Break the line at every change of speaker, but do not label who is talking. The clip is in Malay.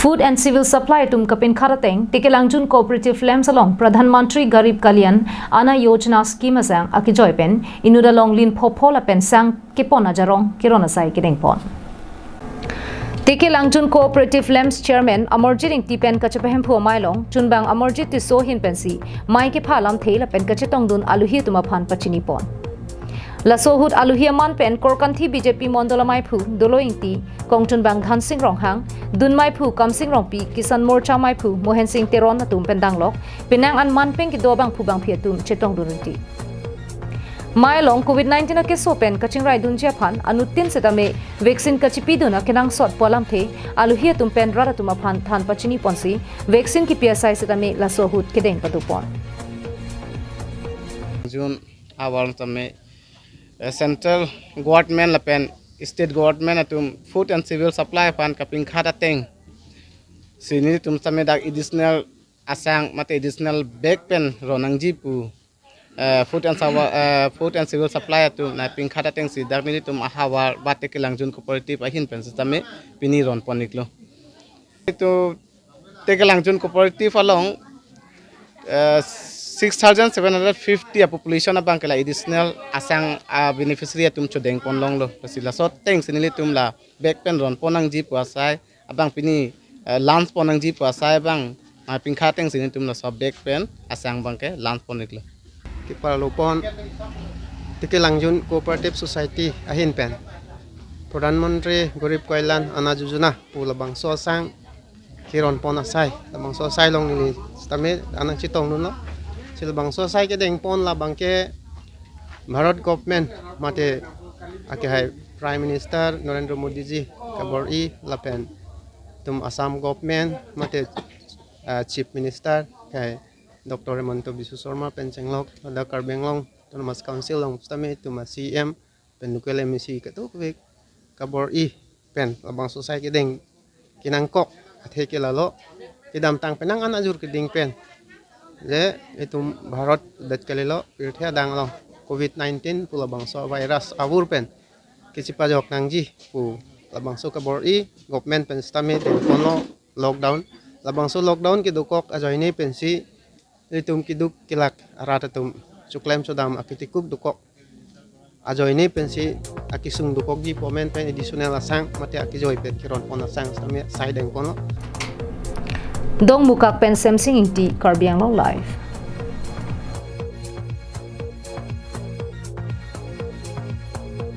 Food and Civil Supply tum kapin kharateng Tekelangjun Co-operative Lamps along Pradhan Mantri Garib Kalyan Ana Yojana scheme asang akijoy pen inuda long lin phopola pen sang kepon ajarong Keron asai kidengpon. Tekelangjun Co-operative Lamps Chairman Amarjit Ingti pen kachapahem phu mailong chunbang Amarjit ti so hin pensi mai ke phalam theila pen kachetong dun aluhi tuma phan pachini pon. Lasohut aluhia man pen korkanthi BJP mondola maipu dolo ingti kongchun bang dhan sing ronghang dun maipu kam sing rongpi kisan morcha maipu mohen sing teron atum pendang lok pinang an man peng ki do bang phubang phiatum chetong durunti mailong COVID-19 ke so pen kaching rai dunjia phan anutin setame vaccine kachipi duna kenang sot polam the aluhia tum pen rara tuma phan than pachini ponsi vaccine ki PSI setame lasohut kedeng patupon
June awal tame Central government lapen state government atum food and civil supply fan kaping khata teng sini tum same dak additional asang mate additional bag pen ronang jipu food and civil supply atum na ping khata teng si dak ni tum ahawar ba Tekelangjun cooperative ahin pen same pini ron poniklo itu Tekelangjun cooperative along 6,750 population abang kala additional asang beneficiary atum chodeng ponlong lo sila so teng sinili tum la back pen ron ponang ji puasai abang pini lunch ponang ji puasai bang pingkha teng sinili tum la so back pen asang bang ke lunch poniklo
ki paralopon Tekelangjun Cooperative Society ahin pen Pradhan Mantri Garib Kalyan Ana Yojana pulabang so asang Keron pon asai labang so asai long ni stame anang chitong nun lo silbang so sai ke deng pon labang ke Bharat government mate ake hai Prime Minister Narendra Modi ji kabor I lapen tum Assam government mate Chief Minister kai Dr. Hemanto Biswa Sarma pencenglok ada karbenglong Thomas Council long stame tum CM penukele misi ketuk wek kabor I pen labang so sai ke deng kinangkok athe ke lalo kidam tang penang an ajur ke ding pen je itu Bharat dat kalilo pirthia dang lo COVID-19 pula bangso virus awur pen kisipa jok nangji pu labangso kabor I government pen stame ten kono lockdown labangso lockdown ki dukok ajoini pensi itum kiduk kilak arata tum suklem sodam akitikuk dukok ajoini pensi akisung dukok ji pomen pen additional asang mate akijoi pen Keron pon asang stame side en kono
Dong mukak pen semsing ingti karbiang long life